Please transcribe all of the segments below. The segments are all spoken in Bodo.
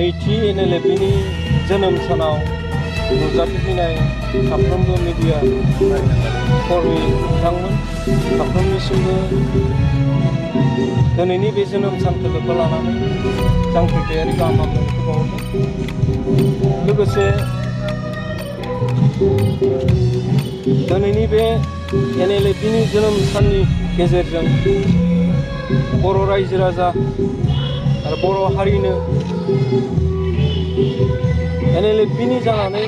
नैथि NLFनि जोनोम सानाव नुजाथिफैनाय साफ्रोमबो मिडिया कर्मी बिथांमोन साफ्रोमनिसिमबो दिनैनि बे जोनोम सानखौ लोब्बा लानानै जांख्रिथायारि गाहाम हामलायनायखौ बावहरदों। लोगोसे दिनैनि बे NLFनि जोनोम साननि गेजेरजों बर' रायजो राजा आरो बर' हारिनो NLFनि जानानै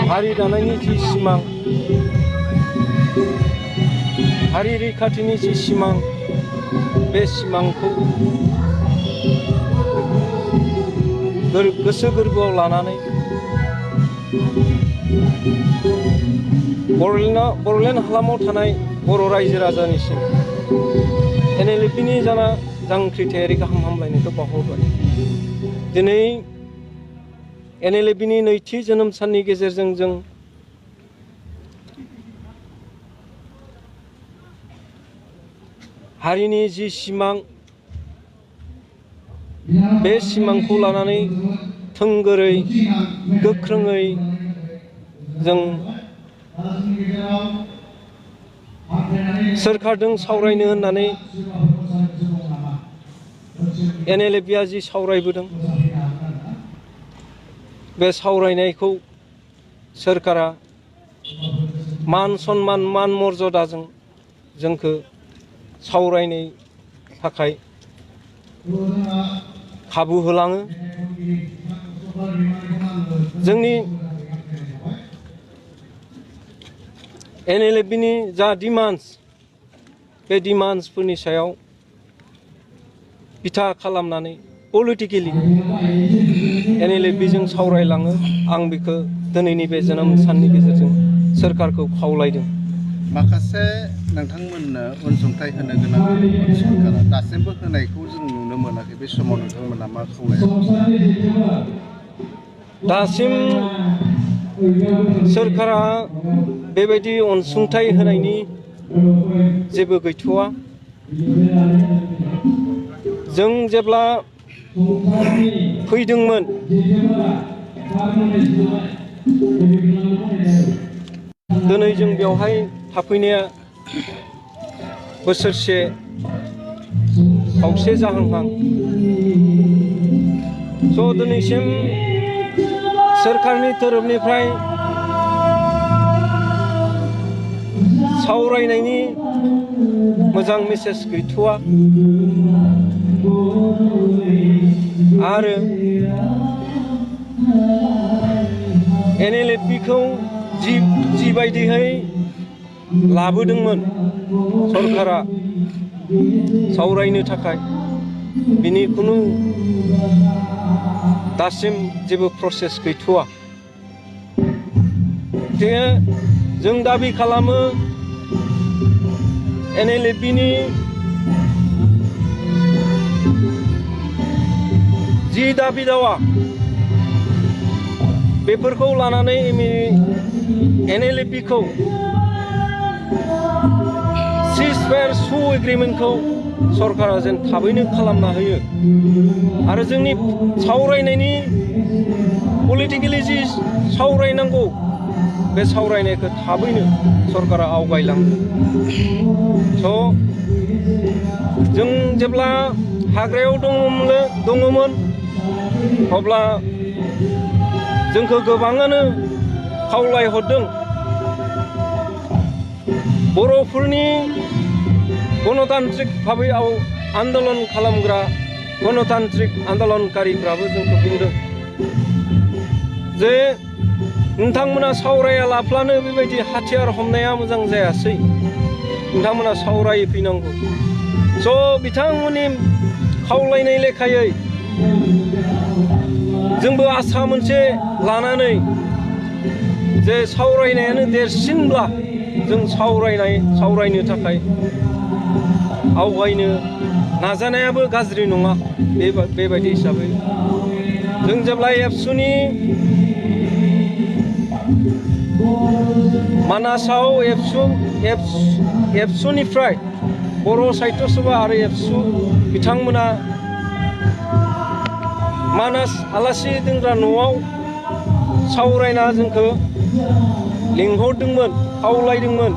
हारि दानायनि जि सिमां, हारि रैखाथिनि जि सिमां, बे सिमांखौ गोसो गोरबोआव लानानै बर'लेण्ड हालामाव थानाय बर' रायजो राजानिसिम NLFनि जांख्रिथायारि गाहाम हामलायनायखौ बावहरबाय। दिनै NLFनि नैथि जोनोम साननि गेजेरजों जों हारिनि जि सिमां, बे सिमांखौ लानानै थोंगोरै गोख्रोङै जों सोरखारजों सावरायनो होननानै NLFआ जि सावरायबोदों, बे सावरायनायखौ सोरखारा मान सन्मान मान मर्यादाजों जोंखौ सावरायनो थाखाय खाबु होलाङो। जोंनि NLFनि जा डिमान्ड्स, बे डिमान्ड्सफोरनि सायाव बिथा खालामनानै पलिटिकेलि NLFजों सावरायलाङो। आं बेखौ दिनैनि बे जोनोम साननि गेजेरजों सोरखारखौ खावलायदों। माखासे नोंथांमोननो अनसुंथाइ होनो गोनां सरकारा दासिमबो होनायखौ जों नुनो मोनाखै। बे समाव नोंथांमोना मा खावलायो? दासिम सोरखारा बेबायदि अनसुंथाइ होनायनि जेबो गैथ'वा। जों जेब्ला फैदोंमोन, दिनै जों बेवहाय थाफैनाया बोसोरसे खावसे जाहांहां। दिनैसिम सोरखारनि तरफनिफ्राय सावरायनायनि मोजां मेसेज गैथ'वा। आरो NLFखौ जिबायदिहै लाबोदोंमोन सरकारा सावरायनो थाखाय, बिनि खुनु दासिम जेबो प्रसेस गैथ'वा। जों दाबि खालामो NLFनि जि दाबि दावा, बेफोरखौ लानानै NLFखौ सिजफायार सु एग्रिमेन्टखौ सरकारा जेन थाबैनो खालामना होयो आरो जोंनि सावरायनायनि पलिटिकेलि जि सावरायनांगौ, बे सावरायनायखौ थाबैनो सरकारा आवगायलाङो। जों जेब्ला हाग्रायाव दङमोन अब्ला जोंखौ गोबाङानो खावलायहरदों बर'फोरनि गणतान्त्रिक भाबै आन्दलन खालामग्रा गणतान्त्रिक आन्दलनकारिफ्राबो जोंखौ बुंदों जे नोंथांमोना सावराया लाफ्लानो बेबायदि हाथियार हमनाया मोजां जायासै, नोंथांमोना सावरायफैनांगौ। बिथांमोननि खावलायनाय लेखायै जोंबो आसा मोनसे लानानै जे सावरायनायानो देरसिनब्ला जों सावरायनो थाखाय आवगायनो नाजानायाबो गाज्रि नङा। बेबायदि हिसाबै जों जेब्ला एबसुनि मानासाव एबसुनिफ्राय बर' साहित्य सभा आरो एबसु बिथांमोना मानास आलासि दोनग्रा न'आव सावरायना जोंखौ लिंहरदोंमोन खावलायदोंमोन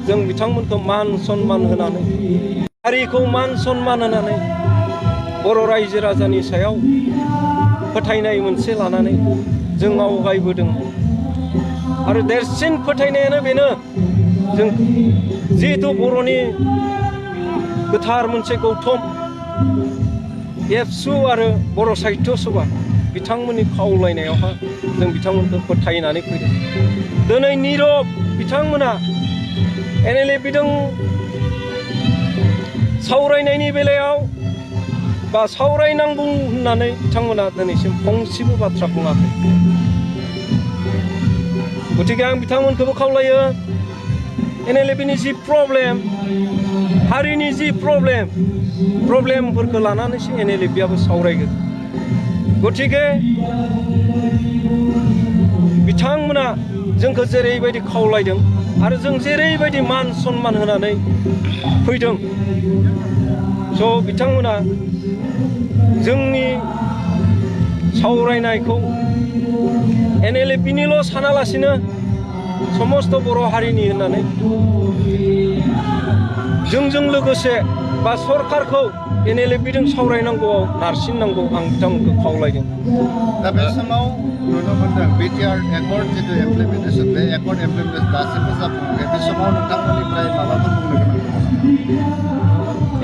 जों बिथांमोनखौ मान सन्मान होनानै हारिखौ मान सन्मान होनानै बर' रायजो राजानि सायाव फोथायनाय मोनसे लानानै जों आवगायबोदों आरो देरसिन फोथायनायानो बेनो जों जिहेतु बर'नि गोथार मोनसे गौथुम एबसु आरो बर' साहित्य सभा बिथांमोननि खावलायनायावहा जों बिथांमोनखौ फोथायनानै फैदों दिनै नीरब बिथांमोना NLA बिदों सावरायनायनि बेलायाव बा सावरायनांगौ होननानै बिथांमोना दिनैसिम फंसेबो बाथ्रा बुङाखै गतिके आं बिथांमोनखौबो खावलायो NLAनि जि प्रब्लेम हारिनि जि प्रब्लेमफोरखौ लानानैसो NLAबो सावरायगोन गतिके बिथांमोना जोंखौ जेरैबायदि खावलायदों आरो जों जेरैबायदि मान सन्मान होनानै फैदों स' बिथांमोना जोंनि सावरायनायखौ NLAनिल' सानालासिनो समस्त बर' हारिनि होननानै जोंजों लोगोसे बा सरकारखौ NLAजों सावरायनांगौआव नारसिननांगौ आं बिथांमोनखौ खावलायदों दा बे समाव नुनो मोनदों BTR एकर्ड जितु इमप्लिमेन्टेसन बे एकर्ड इमप्लिमेन्टेसन दासिमबो जाफुङाखै बे समाव नोंथांमोननिफ्राय माबाफोर बुंनो गोनां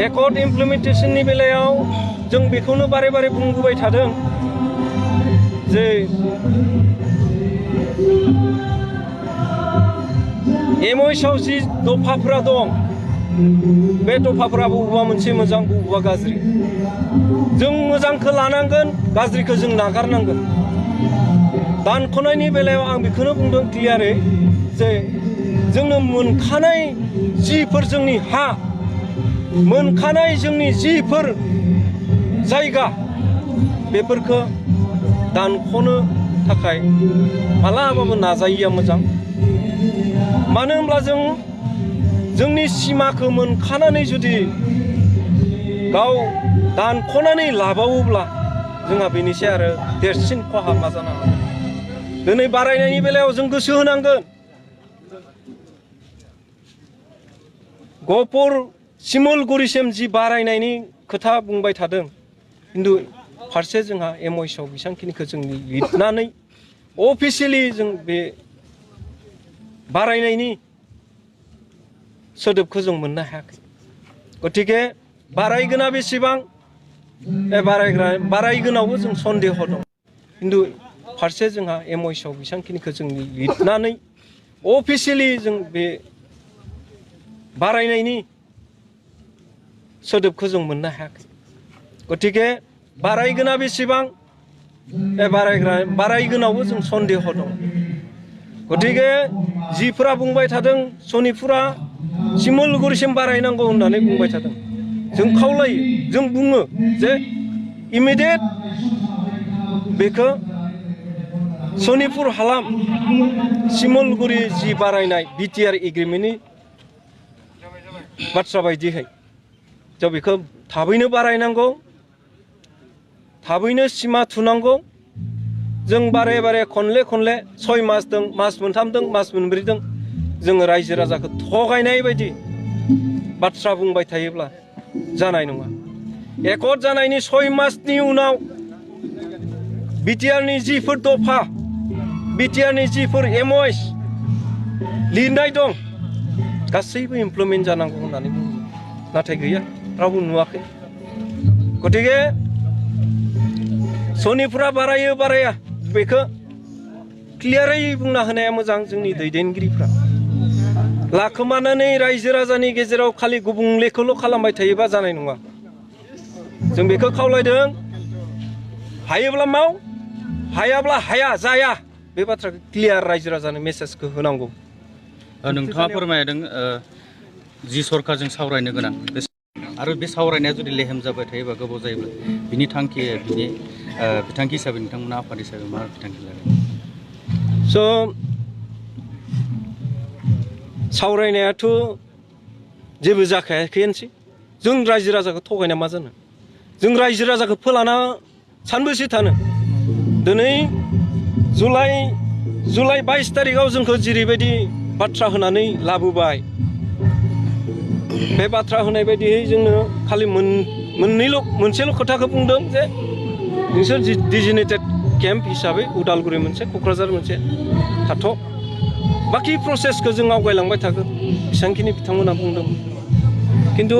एकर्ड इमप्लिमेन्टेसननि बेलायाव जों बेखौनो बारे बारे बुंबोबाय थादों जे MOSआव जि दफाफोरा दं बे दफाफोरा बबेबा मोनसे मोजां बबेबा गाज्रि जों मोजांखौ लानांगोन गाज्रिखौ जों नागारनांगोन दानख'नायनि बेलायाव आं बेखौनो बुंदों क्लियारै जे जोंनो मोनखानाय जिफोर जोंनि हा मोनखानाय जोंनि जिफोर जायगा बेफोरखौ दानख'नो थाखाय मालाबाबो नाजायिया मोजां मानो होनब्ला जोंनि सिमाखौ मोनखानानै जुदि गाव दानख'नानै लाबावोब्ला जोंहा बेनिसै आरो देरसिन खहा मा जानो हागौ दिनै बारायनायनि बेलायाव जों गोसो होनांगोन गहपुर सिमलगुरिसिम जि बारायनायनि खोथा बुंबाय थादों खिन्थु फारसे जोंहा MOSआव बेसांखिनिखौ जों लिरनानै अफिसियेलि जों बे बारायनायनि सोदोबखौ जों मोननो हायाखै गतिके बारायगोना बेसेबां बारायगोनावबो जों सन्देह दं खिन्थु फारसे जोंहा MOSआव बेसांखिनिखौ जों लिरनानै अफिसियेलि जों बे बारायनायनि सोदोबखौ जों मोननो हायाखै गतिके बारायगोना बेसेबां बारायगोनावबो जों सन्देह दं गतिके जिफोरा बुंबाय थादों सनितपुरा सिमलगुरिसिम बारायनांगौ होननानै बुंबाय थादों जों खावलायो जों बुङो जे इमिडियेट बेखौ सनितपुर हालाम सिमलगुरि जि बारायनाय BTR एग्रिमेन्टनि बाथ्रा बायदियै जों बेखौ थाबैनो बारायनांगौ थाबैनो सिमा थुनांगौ जों बारे बारे खनले 6 मास दों मास मोनथाम दों मास मोनब्रै दों जोङो रायजो राजाखौ थगायनाय बायदि बाथ्रा बुंबाय थायोब्ला जानाय नङा एकर्ड जानायनि 6 मासनि उनाव BTRनि जिफोर दफा BTRनि जिफोर MOS लिरनाय दं गासैबो इमप्लिमेन्ट जानांगौ होननानै बुङो नाथाय गैया रावबो नुवाखै गतिके सनितपुरा बारायो बाराया बेखौ क्लियारै बुंना होनाया मोजां जोंनि दैदेनगिरिफ्रा लाखोमानानै रायजो राजानि गेजेराव खालि गुबुंलेखौल' खालामबाय थायोबा जानाय नङा जों बेखौ खावलायदों हायोब्ला माव हायाब्ला हाया जाया बे बाथ्राखौ क्लियार रायजो राजानो मेसेजखौ होनांगौ नोंथाङा फोरमायदों जि सरकारजों सावरायनो गोनां आरो बे सावरायनाया जुदि लेहेम जाबाय थायोबा गोबाव जायोब्ला बिनि बिथांखि हिसाबै नोंथांमोना आफाद हिसाबै मा बिथांखि लागोन स' सावरायनायाथ' जेबो जाखायाखैयानोसै जों रायजो राजाखौ थगायना मा जानो जों रायजो राजाखौ फोलाना सानबेसे थानो दिनै जुलाइ 22 तारिखआव जोंखौ जेरैबायदि बाथ्रा होनानै लाबोबाय बे बाथ्रा होनाय बायदियै जोंनो खालि मोनसेल' खोथाखौ बुंदों जे नोंसोर डिजिनेटेड केम्प हिसाबै उदालगुरि मोनसे क'क्राझार मोनसे थाथ' बाखि प्रसेसखौ जों आवगायलांबाय थागोन बेसेबांखिनि बिथांमोना बुंदों खिन्थु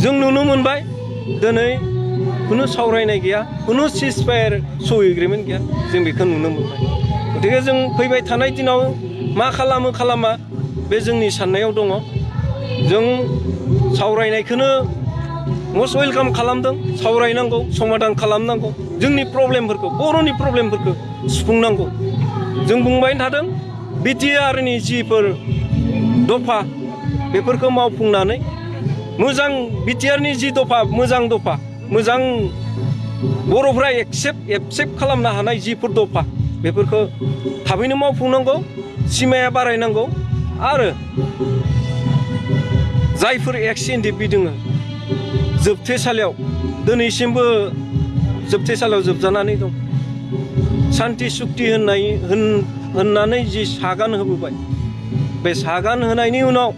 जों नुनो मोनबाय दिनै खुनु सावरायनाय गैया खुनु सिजफायार एग्रिमेन्ट गैया जों बेखौ नुनो मोनबाय गतिके जों फैबाय थानाय दिनाव मा खालामा बे जोंनि साननायाव दङ जों सावरायनायखौनो मस्ट वेलकाम खालामदों सावरायनांगौ समाधान खालामनांगौ जोंनि प्रब्लेमफोरखौ बर'नि प्रब्लेमफोरखौ सुफुंनांगौ जों बुंबाय थादों बिटिआरनि जिफोर दफा बेफोरखौ मावफुंनानै मोजां बिटिआरनि जि दफा मोजां बर'फ्रा एक्सेप्ट खालामनो हानाय जिफोर दफा बेफोरखौ थाबैनो मावफुंनांगौ सिमाया बारायनांगौ आरो जायफोर एक्स-एनडिपि दङ जोबथेसालियाव दिनैसिमबो जोबथेसालियाव जोबजानानै दं सान्ति सुक्ति होननानै जि सागान होबोबाय बे सागान होनायनि उनाव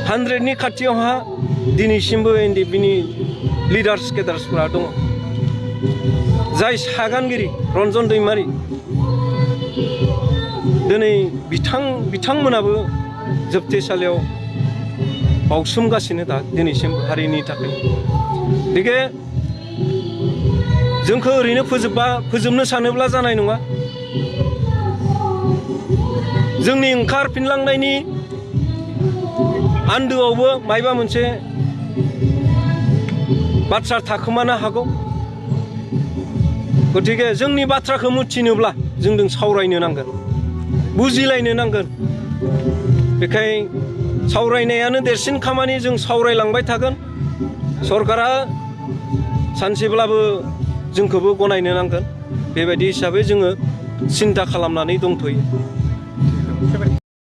100नि खाथियावहा दिनैसिमबो एनडिपिनि लिडार्स केडार्सफोरा दङ जाय सागानगिरि रन्जन दैमारि दिनै बिथांमोनाबो जोबथेसालियाव बावसोमगासिनो दा दिनैसिम हारिनि थाखाय गतिके जोंखौ ओरैनो फोजोबनो सानोब्ला जानाय नङा जोंनि ओंखारफिनलांनायनि आन्दोआवबो मायबा मोनसे बाथ्रा थाखोमानो हागौ गतिके जोंनि बाथ्राखौ मिथिनोब्ला जोंजों सावरायनो नांगोन बुजिलायनो नांगोन बेखाय सावरायनायानो देरसिन खामानि जों सावरायलांबाय थागोन सरकारा सानसेब्लाबो जोंखौबो गनायनो नांगोन बेबायदि हिसाबै जोङो सिन्था खालामनानै दंथ'यो